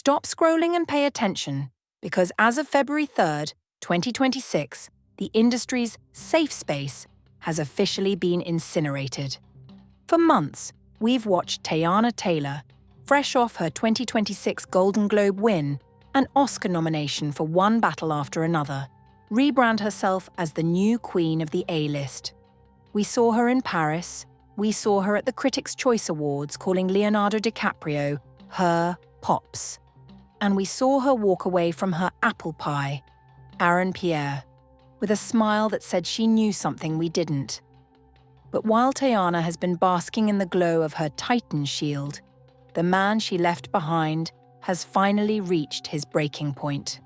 Stop scrolling and pay attention, because as of February 3rd, 2026, the industry's safe space has officially been incinerated. For months, we've watched Teyana Taylor, fresh off her 2026 Golden Globe win and Oscar nomination for one battle after another, rebrand herself as the new queen of the A-list. We saw her in Paris, we saw her at the Critics' Choice Awards calling Leonardo DiCaprio her Pops. And we saw her walk away from her apple pie, Aaron Pierre, with a smile that said she knew something we didn't. But while Teyana has been basking in the glow of her Titan shield, the man she left behind has finally reached his breaking point.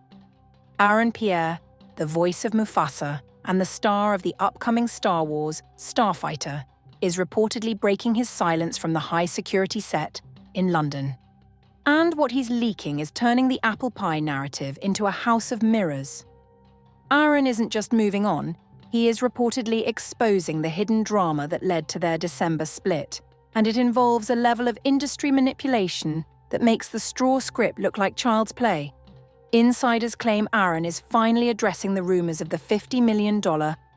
Aaron Pierre, the voice of Mufasa and the star of the upcoming Star Wars, Starfighter, is reportedly breaking his silence from the high-security set in London. And what he's leaking is turning the apple pie narrative into a house of mirrors. Aaron isn't just moving on, he is reportedly exposing the hidden drama that led to their December split, and it involves a level of industry manipulation that makes the straw script look like child's play. Insiders claim Aaron is finally addressing the rumors of the $50 million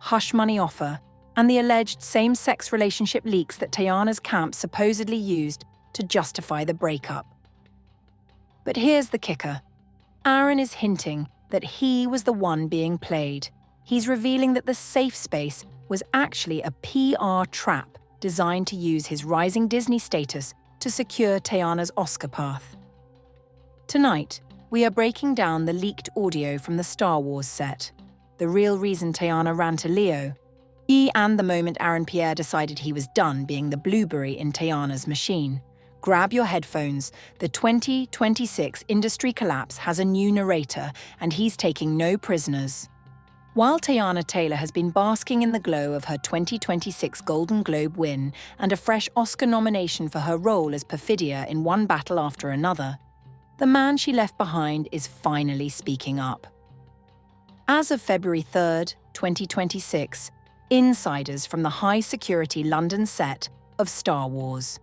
hush money offer and the alleged same-sex relationship leaks that Teyana's camp supposedly used to justify the breakup. But here's the kicker. Aaron is hinting that he was the one being played. He's revealing that the safe space was actually a PR trap designed to use his rising Disney status to secure Teyana's Oscar path. Tonight, we are breaking down the leaked audio from the Star Wars set, the real reason Teyana ran to Leo, and the moment Aaron Pierre decided he was done being the blueberry in Teyana's machine. Grab your headphones. The 2026 industry collapse has a new narrator, and he's taking no prisoners. While Teyana Taylor has been basking in the glow of her 2026 Golden Globe win and a fresh Oscar nomination for her role as Perfidia in one battle after another, the man she left behind is finally speaking up. As of February 3rd, 2026, insiders from the high-security London set of Star Wars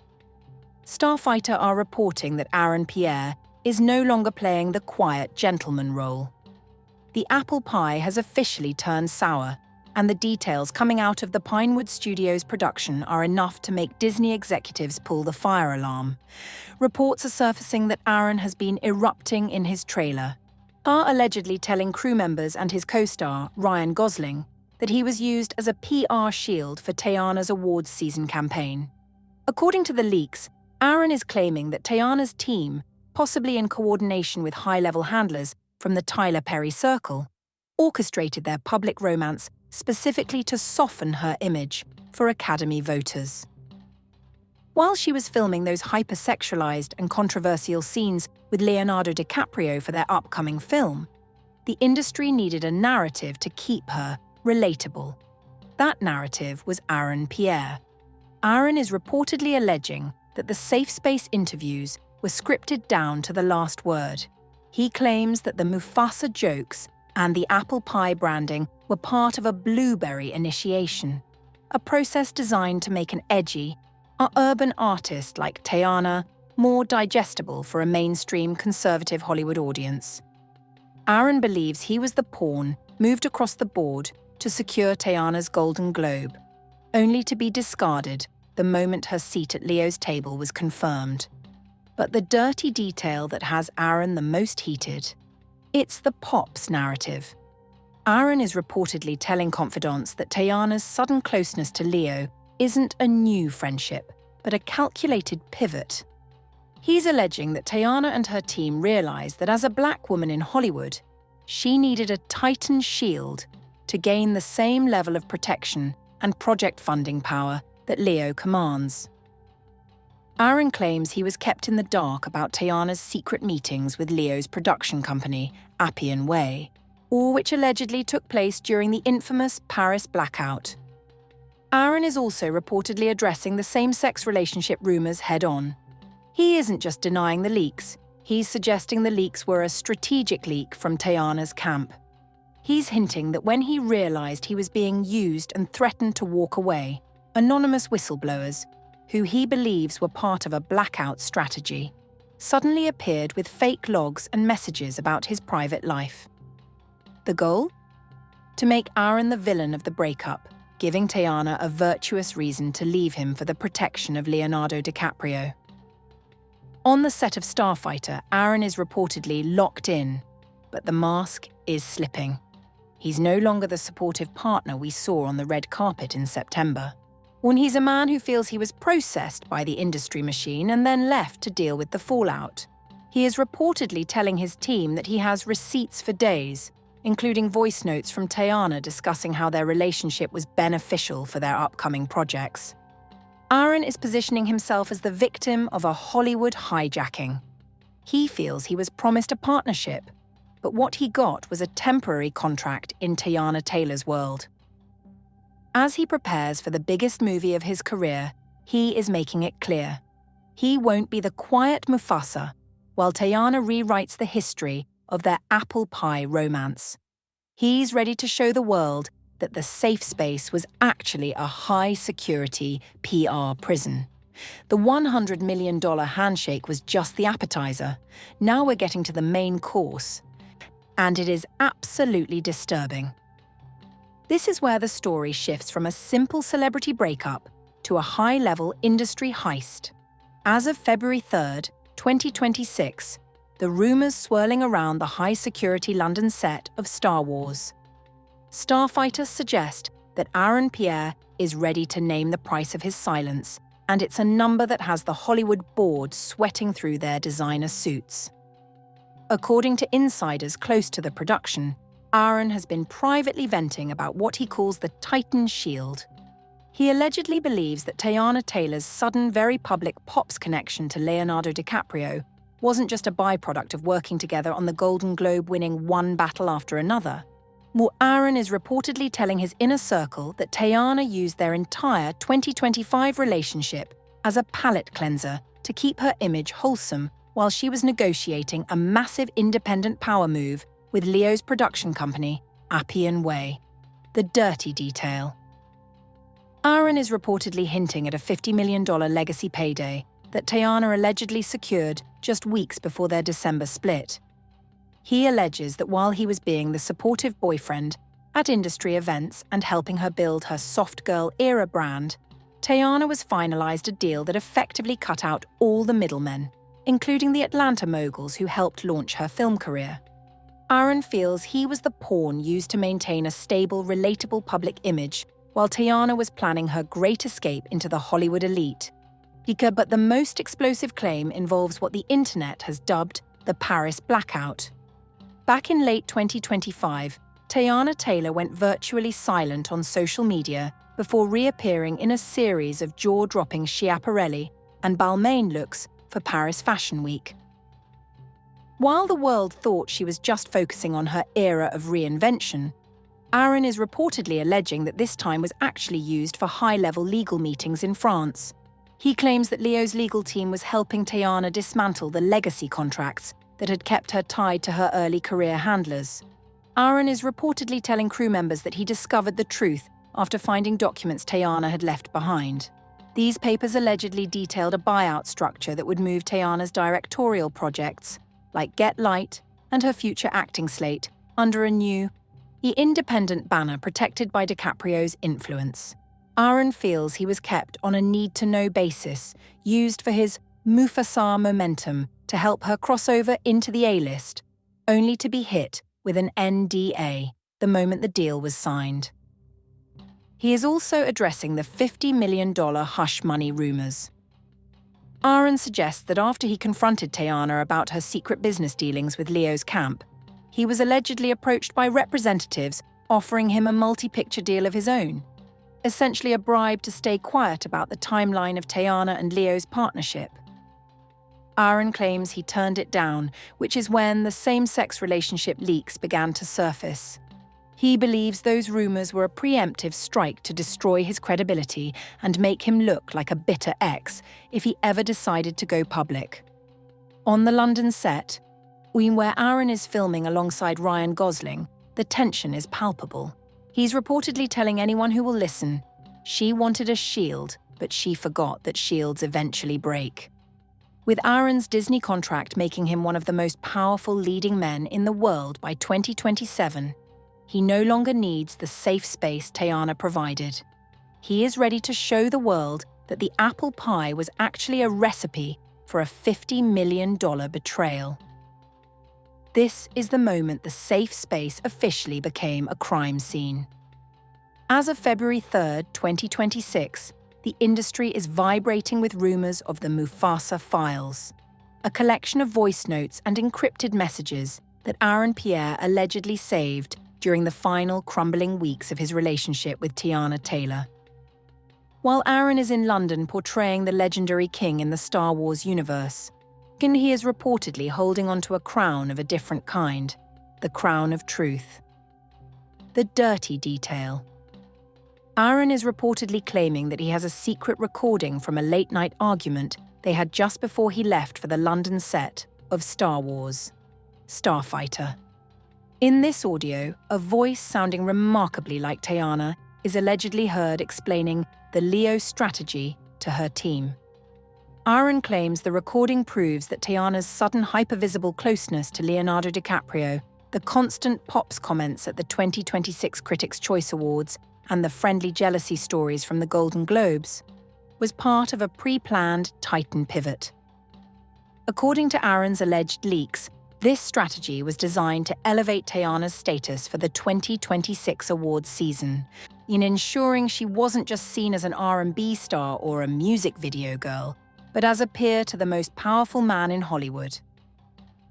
Starfighter are reporting that Aaron Pierre is no longer playing the quiet gentleman role. The apple pie has officially turned sour, and the details coming out of the Pinewood Studios production are enough to make Disney executives pull the fire alarm. Reports are surfacing that Aaron has been erupting in his trailer, allegedly telling crew members and his co-star, Ryan Gosling, that he was used as a PR shield for Teyana's awards season campaign. According to the leaks, Aaron is claiming that Teyana's team, possibly in coordination with high-level handlers from the Tyler Perry Circle, orchestrated their public romance specifically to soften her image for Academy voters. While she was filming those hypersexualized and controversial scenes with Leonardo DiCaprio for their upcoming film, the industry needed a narrative to keep her relatable. That narrative was Aaron Pierre. Aaron is reportedly alleging that the safe space interviews were scripted down to the last word. He claims that the Mufasa jokes and the apple pie branding were part of a blueberry initiation, a process designed to make an edgy, urban artist like Teyana more digestible for a mainstream conservative Hollywood audience. Aaron believes he was the pawn moved across the board to secure Teyana's Golden Globe, only to be discarded the moment her seat at Leo's table was confirmed. But the dirty detail that has Aaron the most heated, it's the Pops narrative. Aaron is reportedly telling confidants that Teyana's sudden closeness to Leo isn't a new friendship, but a calculated pivot. He's alleging that Teyana and her team realized that as a black woman in Hollywood, she needed a Titan shield to gain the same level of protection and project funding power that Leo commands. Aaron claims he was kept in the dark about Teyana's secret meetings with Leo's production company, Appian Way, all which allegedly took place during the infamous Paris blackout. Aaron is also reportedly addressing the same-sex relationship rumors head-on. He isn't just denying the leaks, he's suggesting the leaks were a strategic leak from Teyana's camp. He's hinting that when he realized he was being used and threatened to walk away, anonymous whistleblowers, who he believes were part of a blackout strategy, suddenly appeared with fake logs and messages about his private life. The goal? To make Aaron the villain of the breakup, giving Teyana a virtuous reason to leave him for the protection of Leonardo DiCaprio. On the set of Starfighter, Aaron is reportedly locked in, but the mask is slipping. He's no longer the supportive partner we saw on the red carpet in September. When he's a man who feels he was processed by the industry machine and then left to deal with the fallout. He is reportedly telling his team that he has receipts for days, including voice notes from Teyana discussing how their relationship was beneficial for their upcoming projects. Aaron is positioning himself as the victim of a Hollywood hijacking. He feels he was promised a partnership, but what he got was a temporary contract in Teyana Taylor's world. As he prepares for the biggest movie of his career, he is making it clear. He won't be the quiet Mufasa, while Teyana rewrites the history of their apple pie romance. He's ready to show the world that the safe space was actually a high-security PR prison. The $100 million handshake was just the appetizer. Now we're getting to the main course. And it is absolutely disturbing. This is where the story shifts from a simple celebrity breakup to a high-level industry heist. As of February 3rd, 2026, the rumours swirling around the high-security London set of Star Wars. Starfighters suggest that Pierre is ready to name the price of his silence, and it's a number that has the Hollywood board sweating through their designer suits. According to insiders close to the production, Aaron has been privately venting about what he calls the Titan Shield. He allegedly believes that Teyana Taylor's sudden, very public Pops connection to Leonardo DiCaprio wasn't just a byproduct of working together on the Golden Globe-winning One Battle After Another. More, Aaron is reportedly telling his inner circle that Teyana used their entire 2025 relationship as a palate cleanser to keep her image wholesome while she was negotiating a massive independent power move with Leo's production company, Appian Way. The dirty detail. Aaron is reportedly hinting at a $50 million legacy payday that Teyana allegedly secured just weeks before their December split. He alleges that while he was being the supportive boyfriend at industry events and helping her build her soft girl era brand, Teyana was finalized a deal that effectively cut out all the middlemen, including the Atlanta moguls who helped launch her film career. Aaron feels he was the pawn used to maintain a stable, relatable public image, while Teyana was planning her great escape into the Hollywood elite. But the most explosive claim involves what the internet has dubbed the Paris blackout. Back in late 2025, Teyana Taylor went virtually silent on social media before reappearing in a series of jaw-dropping Schiaparelli and Balmain looks for Paris Fashion Week. While the world thought she was just focusing on her era of reinvention, Aaron is reportedly alleging that this time was actually used for high-level legal meetings in France. He claims that Leo's legal team was helping Teyana dismantle the legacy contracts that had kept her tied to her early career handlers. Aaron is reportedly telling crew members that he discovered the truth after finding documents Teyana had left behind. These papers allegedly detailed a buyout structure that would move Teyana's directorial projects, like Get Light and her future acting slate, under a new, independent banner protected by DiCaprio's influence. Aaron feels he was kept on a need-to-know basis, used for his Mufasa momentum to help her cross over into the A-list, only to be hit with an NDA the moment the deal was signed. He is also addressing the $50 million hush money rumors. Aaron suggests that after he confronted Teyana about her secret business dealings with Leo's camp, he was allegedly approached by representatives offering him a multi-picture deal of his own, essentially a bribe to stay quiet about the timeline of Teyana and Leo's partnership. Aaron claims he turned it down, which is when the same-sex relationship leaks began to surface. He believes those rumors were a preemptive strike to destroy his credibility and make him look like a bitter ex if he ever decided to go public. On the London set, where Aaron is filming alongside Ryan Gosling, the tension is palpable. He's reportedly telling anyone who will listen, she wanted a shield, but she forgot that shields eventually break. With Aaron's Disney contract making him one of the most powerful leading men in the world by 2027, he no longer needs the safe space Teyana provided. He is ready to show the world that the apple pie was actually a recipe for a $50 million betrayal. This is the moment the safe space officially became a crime scene. As of February 3, 2026, the industry is vibrating with rumors of the Mufasa files, a collection of voice notes and encrypted messages that Aaron Pierre allegedly saved during the final crumbling weeks of his relationship with Teyana Taylor. While Aaron is in London portraying the legendary king in the Star Wars universe, he is reportedly holding onto a crown of a different kind, the crown of truth. The dirty detail. Aaron is reportedly claiming that he has a secret recording from a late-night argument they had just before he left for the London set of Star Wars, Starfighter. In this audio, a voice sounding remarkably like Teyana is allegedly heard explaining the Leo strategy to her team. Aaron claims the recording proves that Teyana's sudden hypervisible closeness to Leonardo DiCaprio, the constant Pops comments at the 2026 Critics' Choice Awards, and the friendly jealousy stories from the Golden Globes, was part of a pre-planned Titan pivot. According to Aaron's alleged leaks, this strategy was designed to elevate Teyana's status for the 2026 awards season, in ensuring she wasn't just seen as an R&B star or a music video girl, but as a peer to the most powerful man in Hollywood.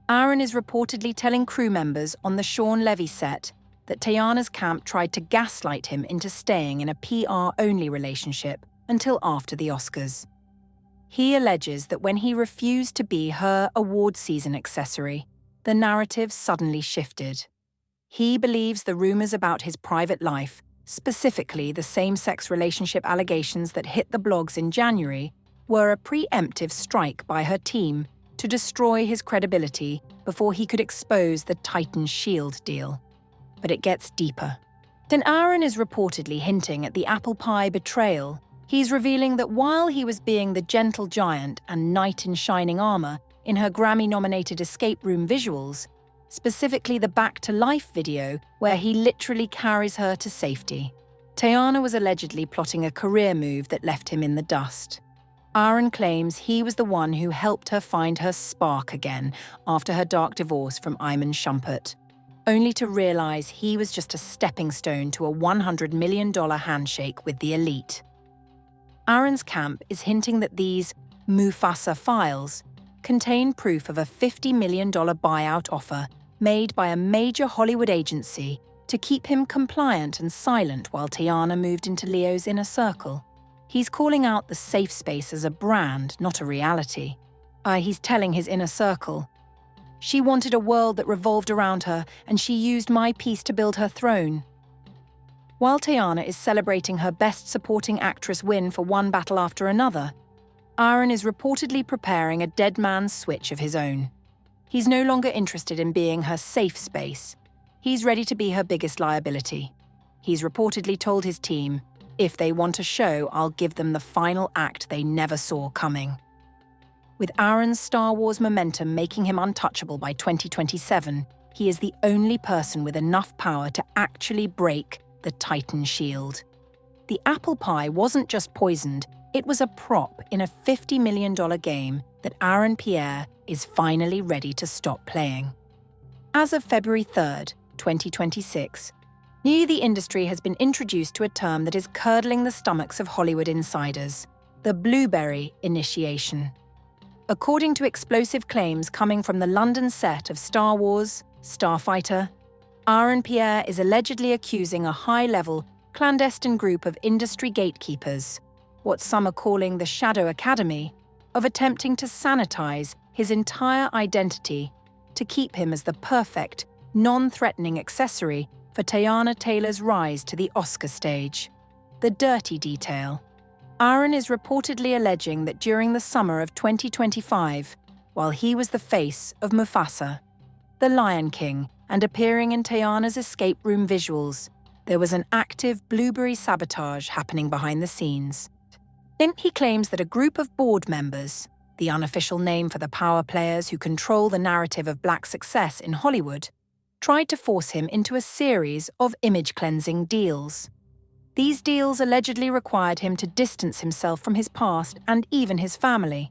Aaron is reportedly telling crew members on the Sean Levy set that Teyana's camp tried to gaslight him into staying in a PR-only relationship until after the Oscars. He alleges that when he refused to be her award season accessory, the narrative suddenly shifted. He believes the rumors about his private life, specifically the same-sex relationship allegations that hit the blogs in January, were a preemptive strike by her team to destroy his credibility before he could expose the Titan Shield deal. But it gets deeper. Then Aaron is reportedly hinting at the apple pie betrayal. He's revealing that while he was being the gentle giant and knight in shining armor in her Grammy-nominated escape room visuals, specifically the Back to Life video where he literally carries her to safety, Teyana was allegedly plotting a career move that left him in the dust. Aaron claims he was the one who helped her find her spark again after her dark divorce from Iman Shumpert, only to realize he was just a stepping stone to a $100 million handshake with the elite. Aaron's camp is hinting that these Mufasa files contain proof of a $50 million buyout offer made by a major Hollywood agency to keep him compliant and silent while Teyana moved into Leo's inner circle. He's calling out the safe space as a brand, not a reality. He's telling his inner circle, "She wanted a world that revolved around her, and she used my piece to build her throne." While Teyana is celebrating her Best Supporting Actress win for one battle after another, Aaron is reportedly preparing a dead man's switch of his own. He's no longer interested in being her safe space. He's ready to be her biggest liability. He's reportedly told his team, "If they want a show, I'll give them the final act they never saw coming." With Aaron's Star Wars momentum making him untouchable by 2027, he is the only person with enough power to actually break the Titan Shield. The apple pie wasn't just poisoned, it was a prop in a $50 million game that Aaron Pierre is finally ready to stop playing. As of February 3rd, 2026, the industry has been introduced to a term that is curdling the stomachs of Hollywood insiders: the blueberry initiation. According to explosive claims coming from the London set of Star Wars, Starfighter, Aaron Pierre is allegedly accusing a high-level, clandestine group of industry gatekeepers, what some are calling the Shadow Academy, of attempting to sanitize his entire identity to keep him as the perfect, non-threatening accessory for Teyana Taylor's rise to the Oscar stage. The dirty detail. Aaron is reportedly alleging that during the summer of 2025, while he was the face of Mufasa, the Lion King, and appearing in Teyana's escape room visuals, there was an active blueberry sabotage happening behind the scenes. He claims that a group of board members, the unofficial name for the power players who control the narrative of black success in Hollywood, tried to force him into a series of image-cleansing deals. These deals allegedly required him to distance himself from his past and even his family,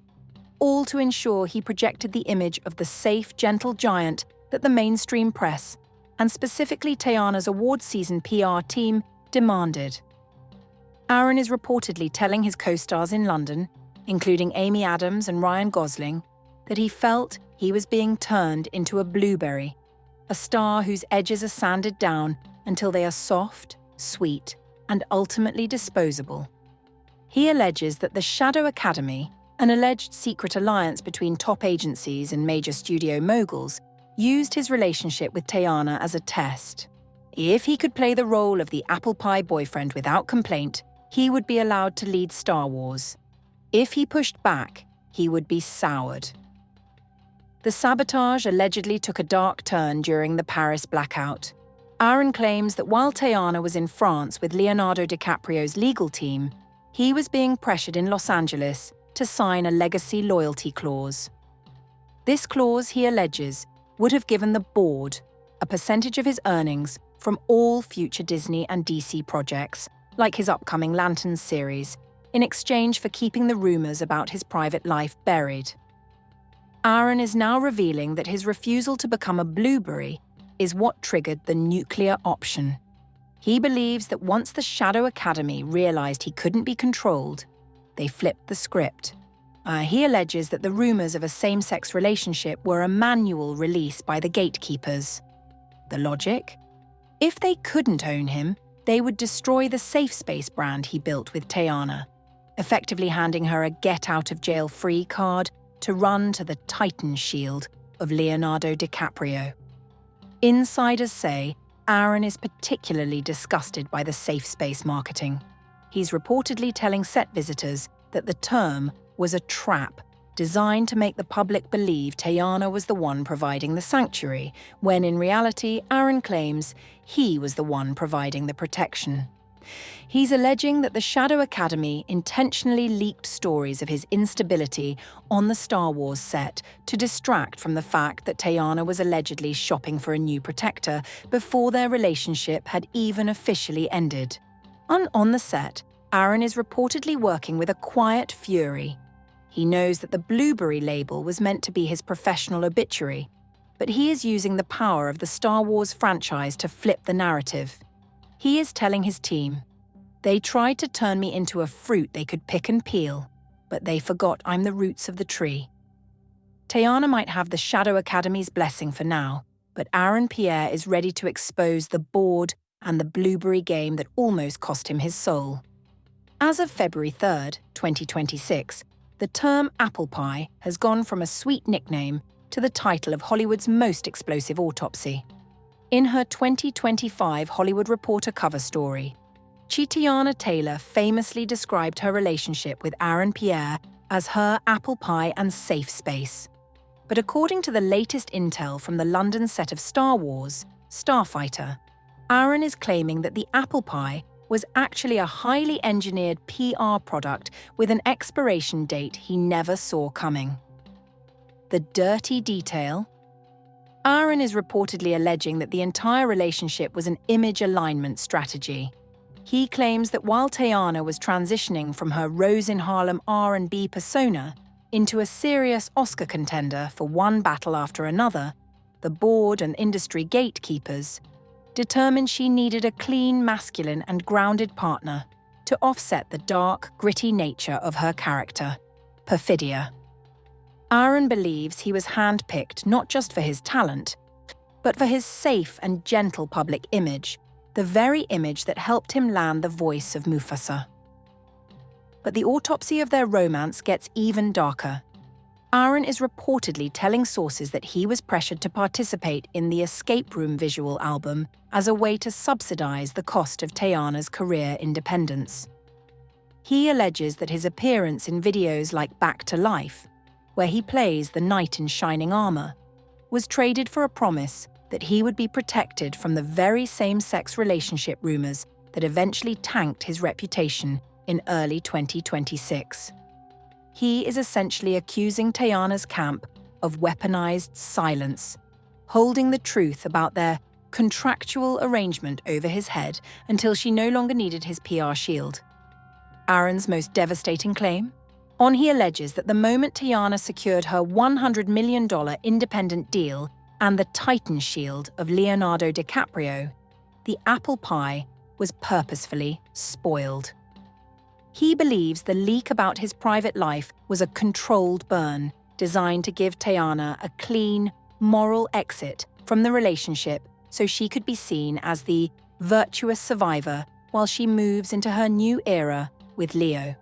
all to ensure he projected the image of the safe, gentle giant that the mainstream press, and specifically Teyana's award season PR team, demanded. Aaron is reportedly telling his co-stars in London, including Amy Adams and Ryan Gosling, that he felt he was being turned into a blueberry, a star whose edges are sanded down until they are soft, sweet, and ultimately disposable. He alleges that the Shadow Academy, an alleged secret alliance between top agencies and major studio moguls, used his relationship with Teyana as a test. If he could play the role of the apple pie boyfriend without complaint, he would be allowed to lead Star Wars. If he pushed back, he would be soured. The sabotage allegedly took a dark turn during the Paris blackout. Aaron claims that while Teyana was in France with Leonardo DiCaprio's legal team, he was being pressured in Los Angeles to sign a legacy loyalty clause. This clause, he alleges, would have given the board a percentage of his earnings from all future Disney and DC projects, like his upcoming Lanterns series, in exchange for keeping the rumors about his private life buried. Aaron is now revealing that his refusal to become a blueberry is what triggered the nuclear option. He believes that once the Shadow Academy realized he couldn't be controlled, they flipped the script. He alleges that the rumors of a same-sex relationship were a manual release by the gatekeepers. The logic? If they couldn't own him, they would destroy the safe space brand he built with Teyana, effectively handing her a get-out-of-jail-free card to run to the Titan shield of Leonardo DiCaprio. Insiders say Aaron is particularly disgusted by the safe space marketing. He's reportedly telling set visitors that the term was a trap designed to make the public believe Teyana was the one providing the sanctuary, when in reality, Aaron claims he was the one providing the protection. He's alleging that the Shadow Academy intentionally leaked stories of his instability on the Star Wars set to distract from the fact that Teyana was allegedly shopping for a new protector before their relationship had even officially ended. On the set, Aaron is reportedly working with a quiet fury. He knows that the Blueberry label was meant to be his professional obituary, but he is using the power of the Star Wars franchise to flip the narrative. He is telling his team, "They tried to turn me into a fruit they could pick and peel, but they forgot I'm the roots of the tree." Teyana might have the Shadow Academy's blessing for now, but Aaron Pierre is ready to expose the board and the Blueberry game that almost cost him his soul. As of February 3rd, 2026, the term apple pie has gone from a sweet nickname to the title of Hollywood's most explosive autopsy. In her 2025 Hollywood Reporter cover story, Teyana Taylor famously described her relationship with Aaron Pierre as her apple pie and safe space. But according to the latest intel from the London set of Star Wars, Starfighter, Aaron is claiming that the apple pie was actually a highly engineered PR product with an expiration date he never saw coming. The dirty detail? Aaron is reportedly alleging that the entire relationship was an image alignment strategy. He claims that while Teyana was transitioning from her Rose in Harlem R&B persona into a serious Oscar contender for one battle after another, the board and industry gatekeepers determined she needed a clean, masculine and grounded partner to offset the dark, gritty nature of her character, Perfidia. Aaron believes he was handpicked not just for his talent, but for his safe and gentle public image, the very image that helped him land the voice of Mufasa. But the autopsy of their romance gets even darker. Aaron is reportedly telling sources that he was pressured to participate in the Escape Room visual album as a way to subsidize the cost of Teyana's career independence. He alleges that his appearance in videos like Back to Life, where he plays the knight in shining armor, was traded for a promise that he would be protected from the very same-sex relationship rumors that eventually tanked his reputation in early 2026. he is essentially accusing Teyana's camp of weaponized silence, holding the truth about their contractual arrangement over his head until she no longer needed his PR shield. Aaron's most devastating claim? On he alleges that the moment Teyana secured her $100 million independent deal and the Titan shield of Leonardo DiCaprio, the apple pie was purposefully spoiled. He believes the leak about his private life was a controlled burn designed to give Teyana a clean, moral exit from the relationship so she could be seen as the virtuous survivor while she moves into her new era with Leo.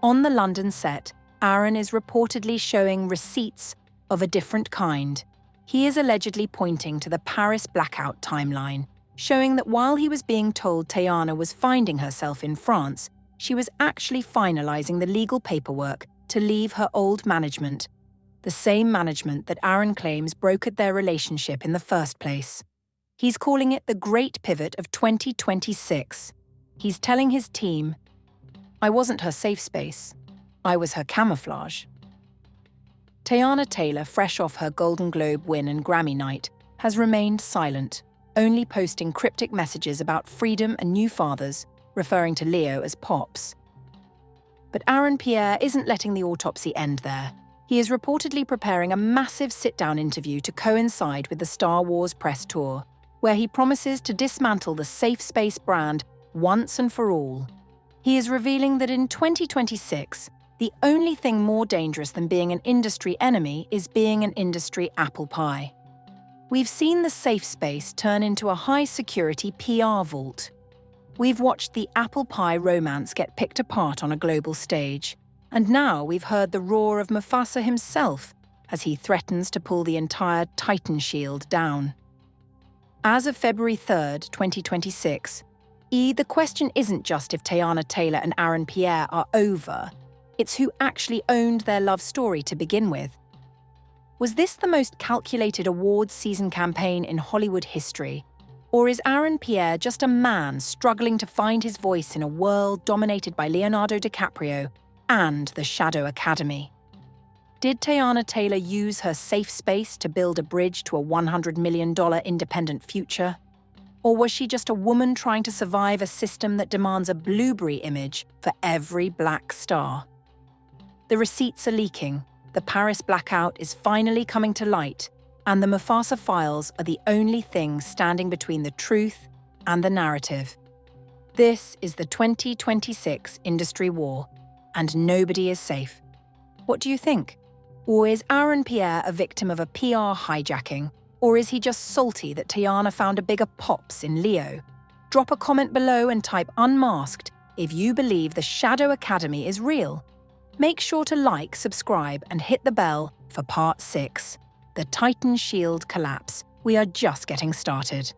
On the London set, Aaron is reportedly showing receipts of a different kind. He is allegedly pointing to the Paris blackout timeline, showing that while he was being told Teyana was finding herself in France, she was actually finalizing the legal paperwork to leave her old management, the same management that Aaron claims brokered their relationship in the first place. He's calling it the Great Pivot of 2026. He's telling his team, "I wasn't her safe space. I was her camouflage." Teyana Taylor, fresh off her Golden Globe win and Grammy night, has remained silent, only posting cryptic messages about freedom and new fathers, referring to Leo as Pops. But Aaron Pierre isn't letting the autopsy end there. He is reportedly preparing a massive sit-down interview to coincide with the Star Wars press tour, where he promises to dismantle the safe space brand once and for all. He is revealing that in 2026, the only thing more dangerous than being an industry enemy is being an industry apple pie. We've seen the safe space turn into a high-security PR vault. We've watched the apple pie romance get picked apart on a global stage, and now we've heard the roar of Mufasa himself as he threatens to pull the entire Titan shield down. As of February 3rd, 2026, the question isn't just if Teyana Taylor and Aaron Pierre are over, it's who actually owned their love story to begin with. Was this the most calculated awards season campaign in Hollywood history? Or is Aaron Pierre just a man struggling to find his voice in a world dominated by Leonardo DiCaprio and the Shadow Academy? Did Teyana Taylor use her safe space to build a bridge to a $100 million independent future? Or was she just a woman trying to survive a system that demands a blueberry image for every black star? The receipts are leaking, the Paris blackout is finally coming to light, and the Mufasa files are the only thing standing between the truth and the narrative. This is the 2026 industry war, and nobody is safe. What do you think? Or is Aaron Pierre a victim of a PR hijacking? Or is he just salty that Teyana found a bigger pops in Leo? Drop a comment below and type unmasked if you believe the Shadow Academy is real. Make sure to like, subscribe, and hit the bell for part 6. The Titan shield collapse. We are just getting started.